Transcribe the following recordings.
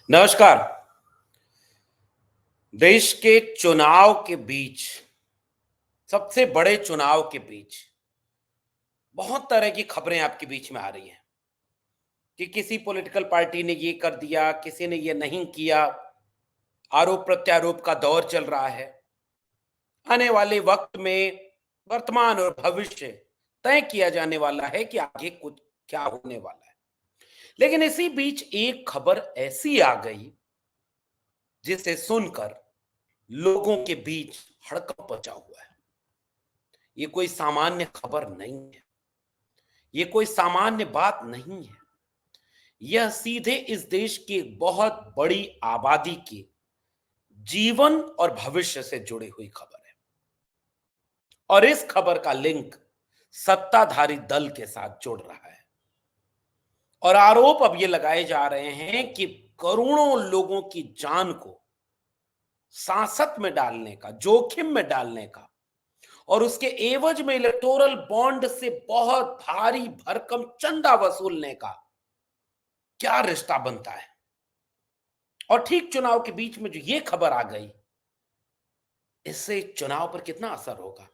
नमस्कार। देश के चुनाव के बीच, सबसे बड़े चुनाव के बीच बहुत तरह की खबरें आपके बीच में आ रही हैं कि किसी पॉलिटिकल पार्टी ने ये कर दिया, किसी ने ये नहीं किया। आरोप प्रत्यारोप का दौर चल रहा है। आने वाले वक्त में वर्तमान और भविष्य तय किया जाने वाला है कि आगे कुछ क्या होने वाला है। लेकिन इसी बीच एक खबर ऐसी आ गई जिसे सुनकर लोगों के बीच हड़कंप मचा हुआ है। ये कोई सामान्य खबर नहीं है। ये कोई सामान्य बात नहीं है। यह सीधे इस देश की एक बहुत बड़ी आबादी के जीवन और भविष्य से जुड़ी हुई खबर है। और इस खबर का लिंक सत्ताधारी दल के साथ जुड़ रहा है। और आरोप अब ये लगाए जा रहे हैं कि करोड़ों लोगों की जान को सांसत में डालने का, जोखिम में डालने का और उसके एवज में इलेक्टोरल बॉन्ड से बहुत भारी भरकम चंदा वसूलने का क्या रिश्ता बनता है। और ठीक चुनाव के बीच में जो ये खबर आ गई, इससे चुनाव पर कितना असर होगा।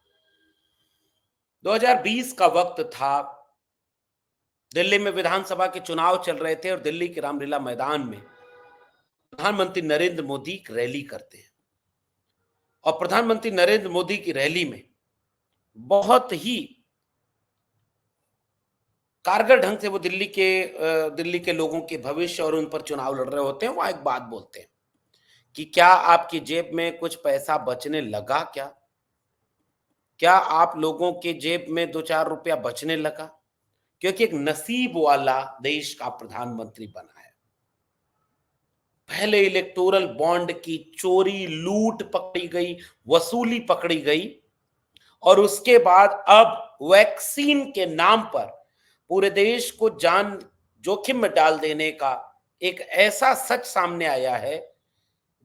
2020 का वक्त था। दिल्ली में विधानसभा के चुनाव चल रहे थे और दिल्ली के रामलीला मैदान में प्रधानमंत्री नरेंद्र मोदी एक रैली करते हैं। और प्रधानमंत्री नरेंद्र मोदी की रैली में बहुत ही कारगर ढंग से वो दिल्ली के लोगों के भविष्य और उन पर चुनाव लड़ रहे होते हैं। वहां एक बात बोलते हैं कि क्या आपकी जेब में कुछ पैसा बचने लगा क्या? क्या आप लोगों के जेब में 2-4 रुपया बचने लगा? क्योंकि एक नसीब वाला देश का प्रधानमंत्री बना है। पहले इलेक्टोरल बॉन्ड की चोरी, लूट पकड़ी गई, वसूली पकड़ी गई और उसके बाद अब वैक्सीन के नाम पर पूरे देश को जान जोखिम में डाल देने का एक ऐसा सच सामने आया है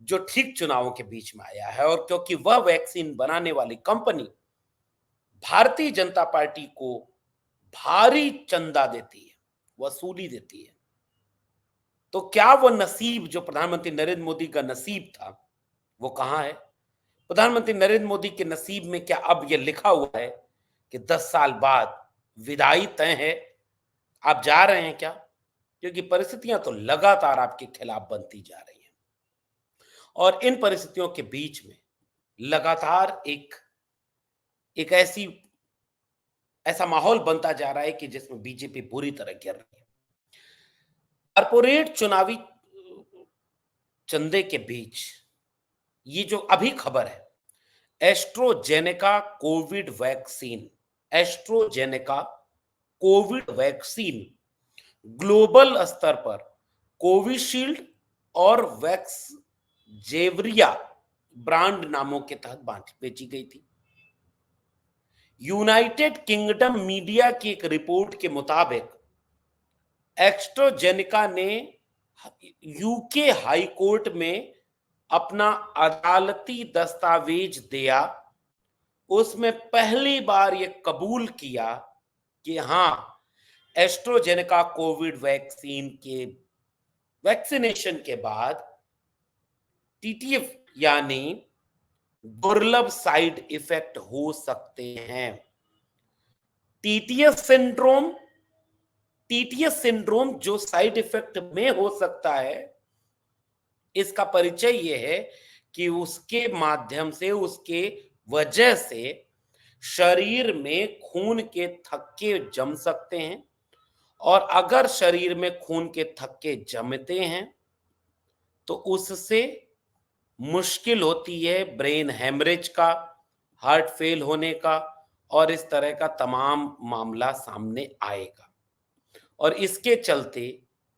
जो ठीक चुनावों के बीच में आया है। और क्योंकि वह वैक्सीन बनाने वाली कंपनी भारतीय जनता पार्टी को भारी चंदा देती है, वसूली देती है, तो क्या वो नसीब जो प्रधानमंत्री नरेंद्र मोदी का नसीब था, वो कहां है? प्रधानमंत्री नरेंद्र मोदी के नसीब में क्या अब यह लिखा हुआ है कि 10 साल बाद विदाई तय है? आप जा रहे हैं क्या? क्योंकि परिस्थितियां तो लगातार आपके खिलाफ बनती जा रही हैं। और इन परिस्थितियों के बीच में लगातार एक एक ऐसा माहौल बनता जा रहा है कि जिसमें बीजेपी बुरी तरह गिर रही है। कॉर्पोरेट चुनावी चंदे के बीच ये जो अभी खबर है, AstraZeneca Covid vaccine, AstraZeneca Covid vaccine global स्तर पर कोविशील्ड और वैक्स जेवरिया ब्रांड नामों के तहत बेची गई थी। यूनाइटेड किंगडम मीडिया की एक रिपोर्ट के मुताबिक एस्ट्रोजेनेका ने यूके हाई कोर्ट में अपना अदालती दस्तावेज दिया। उसमें पहली बार यह कबूल किया कि हां, एस्ट्रोजेनेका कोविड वैक्सीन के वैक्सीनेशन के बाद टीटीएफ यानी दुर्लभ साइड इफेक्ट हो सकते हैं। टीटीएस सिंड्रोम टीटीएस सिंड्रोम जो साइड इफेक्ट में हो सकता है, इसका परिचय यह है कि उसके माध्यम से, उसके वजह से शरीर में खून के थक्के जम सकते हैं। और अगर शरीर में खून के थक्के जमते हैं तो उससे मुश्किल होती है ब्रेन हेमरेज का, हार्ट फेल होने का और इस तरह का तमाम मामला सामने आएगा। और इसके चलते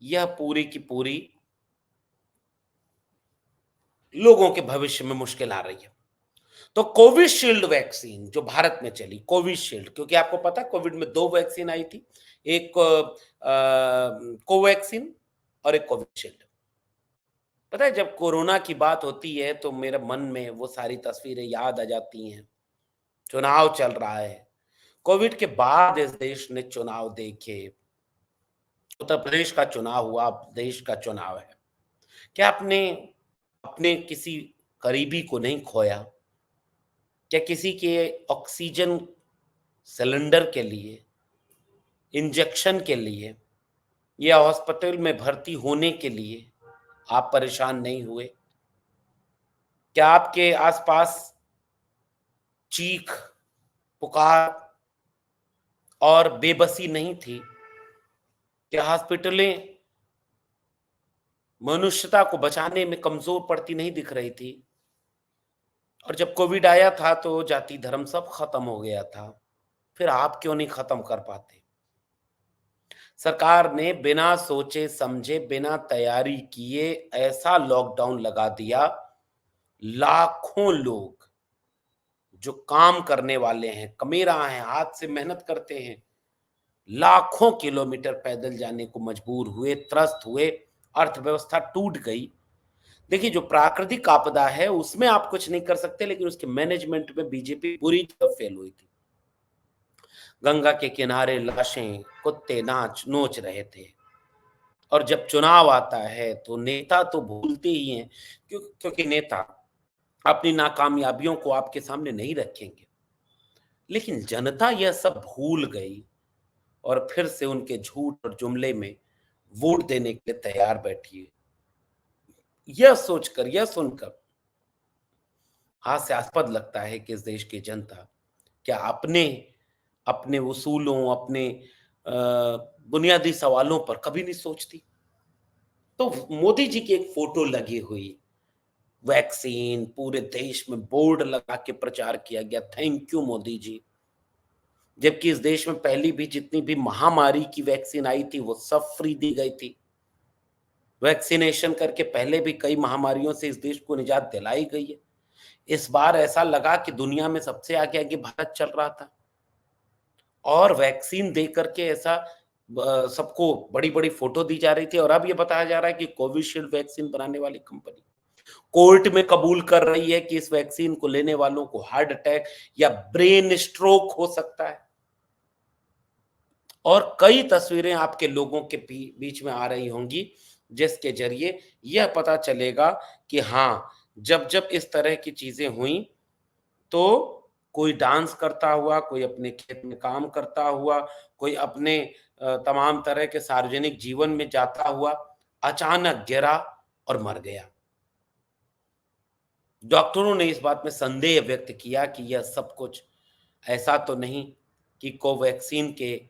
यह पूरी की पूरी लोगों के भविष्य में मुश्किल आ रही है। तो कोविशील्ड वैक्सीन जो भारत में चली, कोविशील्ड, क्योंकि आपको पता है कोविड में 2 वैक्सीन आई थी, एक कोवैक्सीन और एक कोविशील्ड। पता है जब कोरोना की बात होती है तो मेरे मन में वो सारी तस्वीरें याद आ जाती हैं। चुनाव चल रहा है। कोविड के बाद इस देश ने चुनाव देखे। उत्तर प्रदेश का चुनाव हुआ, अब देश का चुनाव है। क्या आपने अपने किसी करीबी को नहीं खोया? क्या किसी के ऑक्सीजन सिलेंडर के लिए, इंजेक्शन के लिए या हॉस्पिटल में भर्ती होने के लिए आप परेशान नहीं हुए? क्या आपके आसपास चीख, पुकार और बेबसी नहीं थी? क्या हॉस्पिटलें मनुष्यता को बचाने में कमजोर पड़ती नहीं दिख रही थी? और जब कोविड आया था तो जाति धर्म सब खत्म हो गया था। फिर आप क्यों नहीं खत्म कर पाते? सरकार ने बिना सोचे समझे, बिना तैयारी किए ऐसा लॉकडाउन लगा दिया, लाखों लोग जो काम करने वाले हैं, कमेरा हैं, हाथ से मेहनत करते हैं, लाखों किलोमीटर पैदल जाने को मजबूर हुए, त्रस्त हुए, अर्थव्यवस्था टूट गई। देखिए, जो प्राकृतिक आपदा है उसमें आप कुछ नहीं कर सकते, लेकिन उसके मैनेजमेंट में बीजेपी बुरी तरह फेल हुई थी। गंगा के किनारे लाशें, कुत्ते नाच नोच रहे थे। और जब चुनाव आता है तो नेता तो भूलते ही हैं, क्योंकि नेता अपनी नाकामयाबियों को आपके सामने नहीं रखेंगे। लेकिन जनता यह सब भूल गई और फिर से उनके झूठ और जुमले में वोट देने के लिए तैयार बैठी है। यह सोचकर, यह सुनकर हास्यास्पद लगता है कि इस देश की जनता क्या अपने अपने उसूलों, अपने बुनियादी सवालों पर कभी नहीं सोचती। तो मोदी जी की एक फोटो लगी हुई, वैक्सीन पूरे देश में बोर्ड लगा के प्रचार किया गया, थैंक यू मोदी जी। जबकि इस देश में पहली भी जितनी भी महामारी की वैक्सीन आई थी वो सब फ्री दी गई थी। वैक्सीनेशन करके पहले भी कई महामारियों से इस देश को निजात दिलाई गई है। इस बार ऐसा लगा कि दुनिया में सबसे आगे आगे भारत चल रहा था और वैक्सीन दे करके ऐसा सबको बड़ी बड़ी फोटो दी जा रही थी। और अब ये बताया जा रहा है कि कोविशील्ड वैक्सीन बनाने वाली कंपनी कोर्ट में कबूल कर रही है कि इस वैक्सीन को लेने वालों को हार्ट अटैक या ब्रेन स्ट्रोक हो सकता है। और कई तस्वीरें आपके लोगों के बीच में आ रही होंगी जिसके जरिए यह पता चलेगा कि हाँ, जब जब इस तरह की चीजें हुई तो कोई डांस करता हुआ, कोई अपने खेत में काम करता हुआ, कोई अपने तमाम तरह के सार्वजनिक जीवन में जाता हुआ अचानक गिरा और मर गया। डॉक्टरों ने इस बात में संदेह व्यक्त किया कि यह सब कुछ ऐसा तो नहीं कि कोवैक्सीन के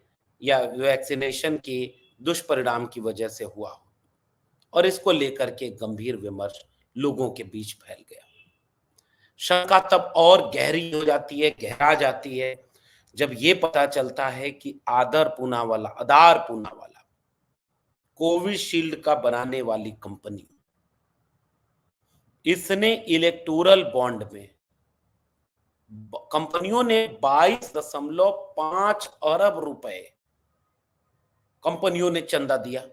या वैक्सीनेशन के दुष्परिणाम की वजह से हुआ हो। और इसको लेकर के गंभीर विमर्श लोगों के बीच फैल गया। शंका तब और गहरी हो जाती है, गहरा जाती है, जब ये पता चलता है कि आधार पूनावाला कोविशील्ड का बनाने वाली कंपनी, इसने इलेक्टोरल बॉन्ड में कंपनियों ने 22.5 अरब रुपए कंपनियों ने चंदा दिया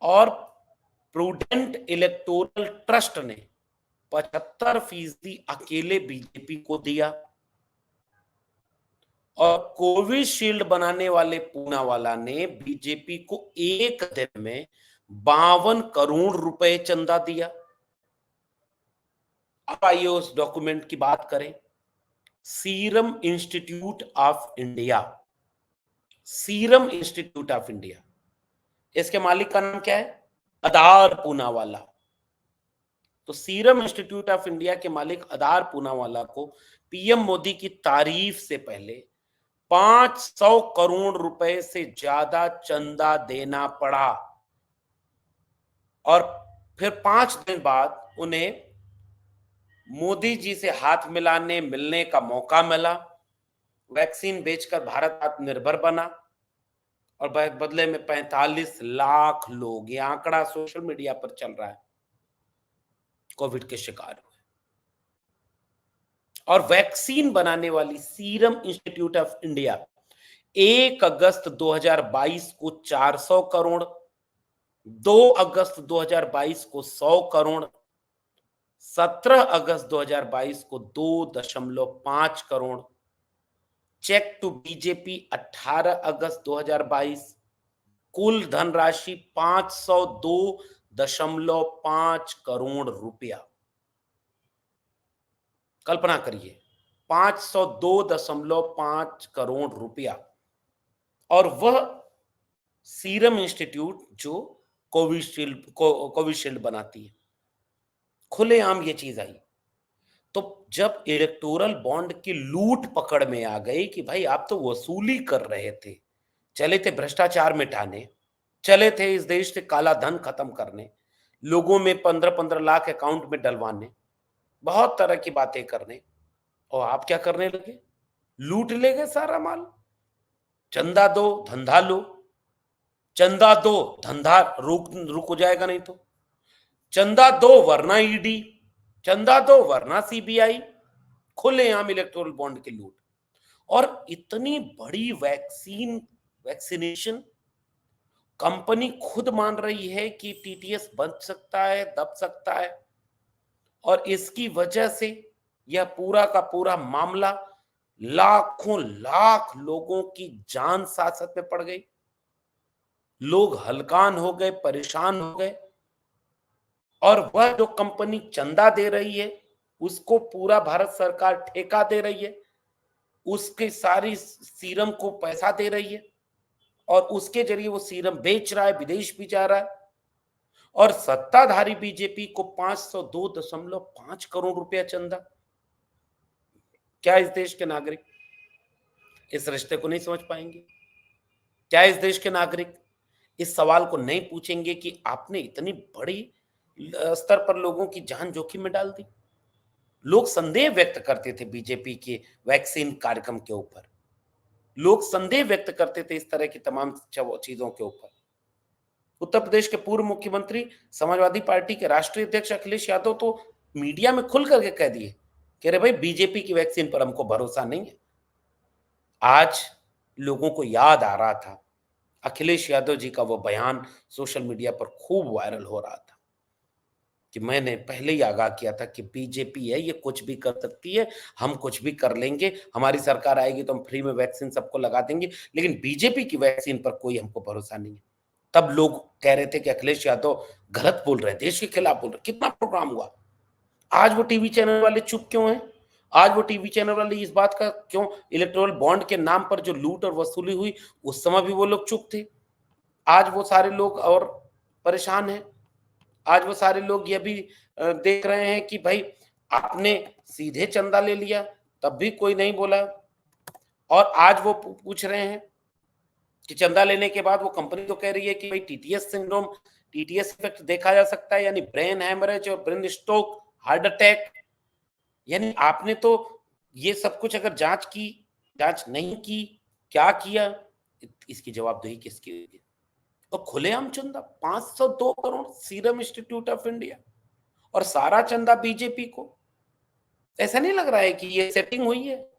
और प्रूडेंट इलेक्टोरल ट्रस्ट ने 75% अकेले बीजेपी को दिया और कोविशील्ड बनाने वाले पूनावाला ने बीजेपी को एक दिन में 52 करोड़ रुपए चंदा दिया। अब आइए उस डॉक्यूमेंट की बात करें। Serum institute of India, serum institute of India, इसके मालिक का नाम क्या है? आधार पूनावाला। तो सीरम इंस्टीट्यूट ऑफ इंडिया के मालिक आधार पूनावाला को पीएम मोदी की तारीफ से पहले 500 करोड़ रुपए से ज्यादा चंदा देना पड़ा और फिर 5 दिन बाद उन्हें मोदी जी से हाथ मिलाने मिलने का मौका मिला। वैक्सीन बेचकर भारत आत्मनिर्भर बना और बदले में 45 लाख लोग, ये आंकड़ा सोशल मीडिया पर चल रहा है, कोविड के शिकार हुए। और वैक्सीन बनाने वाली सीरम इंस्टीट्यूट ऑफ इंडिया 1 अगस्त 2022 को 400 करोड़, 2 अगस्त 2022 को 100 करोड़, 17 अगस्त 2022 को 2.5 करोड़, चेक टू बीजेपी 18 अगस्त 2022, कुल धनराशि 502.5 करोड़ रुपया। कल्पना करिए, 502.5 करोड़ रुपया। और वह सीरम इंस्टीट्यूट जो कोविशील्ड बनाती है, खुलेआम ये चीज आई। तो जब इलेक्टोरल बॉन्ड की लूट पकड़ में आ गई कि भाई आप तो वसूली कर रहे थे, चले थे भ्रष्टाचार मिटाने, चले थे इस देश से काला धन खत्म करने, लोगों में 15-15 लाख अकाउंट में डलवाने, बहुत तरह की बातें करने, और आप क्या करने लगे? लूट ले गए सारा माल। चंदा दो, धंधा लो। चंदा दो, धंधा रुक हो जाएगा नहीं तो। चंदा दो वरना ईडी, चंदा दो वरना सीबीआई। खुलेआम इलेक्टोरल बॉन्ड की लूट। और इतनी बड़ी वैक्सीनेशन कंपनी खुद मान रही है कि टीटीएस बच सकता है, दब सकता है, और इसकी वजह से यह पूरा का पूरा मामला लाखों लाख लोगों की जान सासत में पड़ गई। लोग हलकान हो गए, परेशान हो गए, और वह जो कंपनी चंदा दे रही है उसको पूरा भारत सरकार ठेका दे रही है, उसके सारी सीरम को पैसा दे रही है, और उसके जरिए वो सीरम बेच रहा है, विदेश भी जा रहा है। और सत्ताधारी बीजेपी को 502.5 करोड़ रुपया चंदा। क्या इस देश के नागरिक इस रिश्ते को नहीं समझ पाएंगे? क्या इस देश के नागरिक इस सवाल को नहीं पूछेंगे कि आपने इतनी बड़ी स्तर पर लोगों की जान जोखिम में डाल दी? लोग संदेह व्यक्त करते थे बीजेपी के वैक्सीन कार्यक्रम के ऊपर, लोग संदेह व्यक्त करते थे इस तरह की तमाम चीजों के ऊपर। उत्तर प्रदेश के पूर्व मुख्यमंत्री, समाजवादी पार्टी के राष्ट्रीय अध्यक्ष अखिलेश यादव तो मीडिया में खुल करके कह दिए कि अरे भाई, बीजेपी की वैक्सीन पर हमको भरोसा नहीं है। आज लोगों को याद आ रहा था अखिलेश यादव जी का वो बयान, सोशल मीडिया पर खूब वायरल हो रहा था कि मैंने पहले ही आगाह किया था कि बीजेपी है, ये कुछ भी कर सकती है, हम कुछ भी कर लेंगे, हमारी सरकार आएगी तो हम फ्री में वैक्सीन सबको लगा देंगे, लेकिन बीजेपी की वैक्सीन पर कोई हमको भरोसा नहीं है। तब लोग कह रहे थे कि अखिलेश यादव गलत बोल रहे हैं, देश के खिलाफ बोल रहे हैं। कितना प्रोग्राम हुआ। आज वो टीवी चैनल वाले चुप क्यों हैं? आज वो टीवी चैनल वाले इस बात का क्यों, इलेक्टोरल बॉन्ड के नाम पर जो लूट और वसूली हुई उस समय भी वो लोग चुप थे। आज वो सारे लोग और परेशान हैं। आज वो सारे लोग ये भी देख रहे हैं कि भाई आपने सीधे चंदा ले लिया, तब भी कोई नहीं बोला, और आज वो पूछ रहे हैं कि चंदा लेने के बाद वो कंपनी तो कह रही है कि भाई टीटीएस सिंड्रोम, टीटीएस इफेक्ट देखा जा सकता है, यानी ब्रेन हैमरेज और ब्रेन स्ट्रोक, हार्ट अटैक। यानी आपने तो ये सब कुछ अगर जांच की, जांच नहीं की, क्या किया, इसकी जवाबदेही किसकी होगी? और खुलेआम चंदा 502 crore serum institute of India, और सारा चंदा बीजेपी को। ऐसा नहीं लग रहा है कि ये सेटिंग हुई है?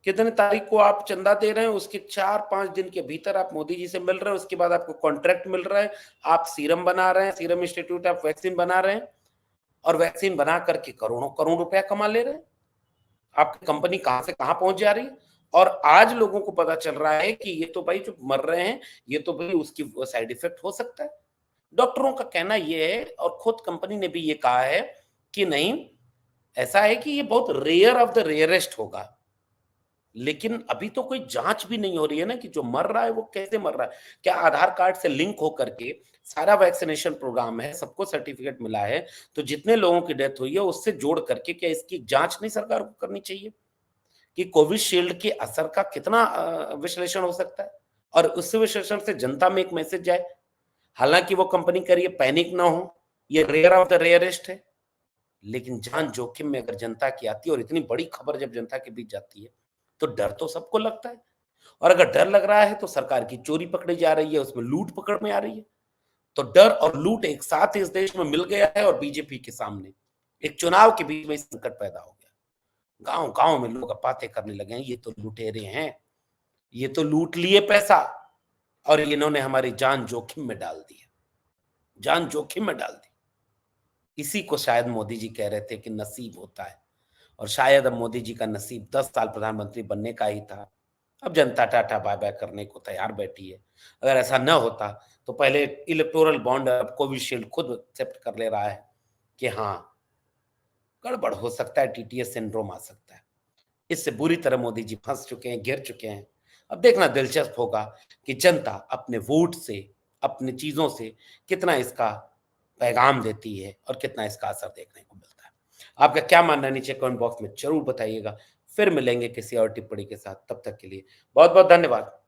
कितने तारीख को आप चंदा दे रहे हैं, उसके 4-5 दिन के भीतर आप मोदी जी से मिल रहे हैं, उसके बाद आपको कॉन्ट्रैक्ट मिल रहा है, आप सीरम बना रहे हैं, सीरम इंस्टीट्यूट ऑफ वैक्सीन बना रहे हैं, और वैक्सीन बना करके करोड़ों करोड़ रुपया कमा ले रहे हैं। आपकी कंपनी कहां से कहां पहुंच जा रही है। और आज लोगों को पता चल रहा है कि ये तो भाई जो मर रहे हैं, ये तो भाई उसकी साइड इफेक्ट हो सकता है। डॉक्टरों का कहना ये है, और खुद कंपनी ने भी ये कहा है कि नहीं, ऐसा है कि ये बहुत रेयर ऑफ द रेयरेस्ट होगा। लेकिन अभी तो कोई जांच भी नहीं हो रही है ना कि जो मर रहा है वो कैसे मर रहा है। क्या आधार कार्ड से लिंक होकर के सारा वैक्सीनेशन प्रोग्राम है, सबको सर्टिफिकेट मिला है, तो जितने लोगों की डेथ हुई है उससे जोड़ करके क्या इसकी जांच नहीं सरकार को करनी चाहिए कि कोविशील्ड के असर का कितना विश्लेषण हो सकता है, और उस विश्लेषण से जनता में एक मैसेज जाए। हालांकि वो कंपनी कह रही है पैनिक ना हो, ये रेयर ऑफ द रेयरेस्ट है, लेकिन जान जोखिम में अगर जनता की आती है और इतनी बड़ी खबर जब जनता के बीच जाती है, तो डर तो सबको लगता है। और अगर डर लग रहा है तो सरकार की चोरी पकड़ी जा रही है, उसमें लूट पकड़ में आ रही है। तो डर और लूट एक साथ इस देश में मिल गया है, और बीजेपी के सामने एक चुनाव के बीच में संकट पैदा हो गया। गांव गांव में लोग बातें करने लगे हैं, ये तो लुटेरे हैं, ये तो लूट लिए पैसा, और इन्होंने हमारी जान जोखिम में डाल दी है, जान जोखिम में डाल दी। इसी को शायद मोदी जी कह रहे थे कि नसीब होता है, और शायद अब मोदी जी का नसीब 10 साल प्रधानमंत्री बनने का ही था, अब जनता टाटा बाय-बाय करने को तैयार बैठी है। अगर ऐसा न होता, तो पहले इलेक्टोरल बॉन्ड अब कोविशील्ड खुद एक्सेप्ट कर ले रहा है कि हाँ, गड़बड़ हो सकता है, टीटीएस सिंड्रोम आ सकता है। इससे बुरी तरह मोदी जी फँस चुके हैं, घिर चुके हैं। अब देखना दिलचस्प होगा कि जनता अपने वोट से, अपनी चीज़ों से कितना इसका पैगाम देती है और कितना इसका असर देखने को मिलता है। आपका क्या मानना है नीचे कमेंट बॉक्स में ज़रूर बताइएगा। फिर मिलेंगे किसी और टिप्पणी के साथ, तब तक के लिए बहुत-बहुत धन्यवाद।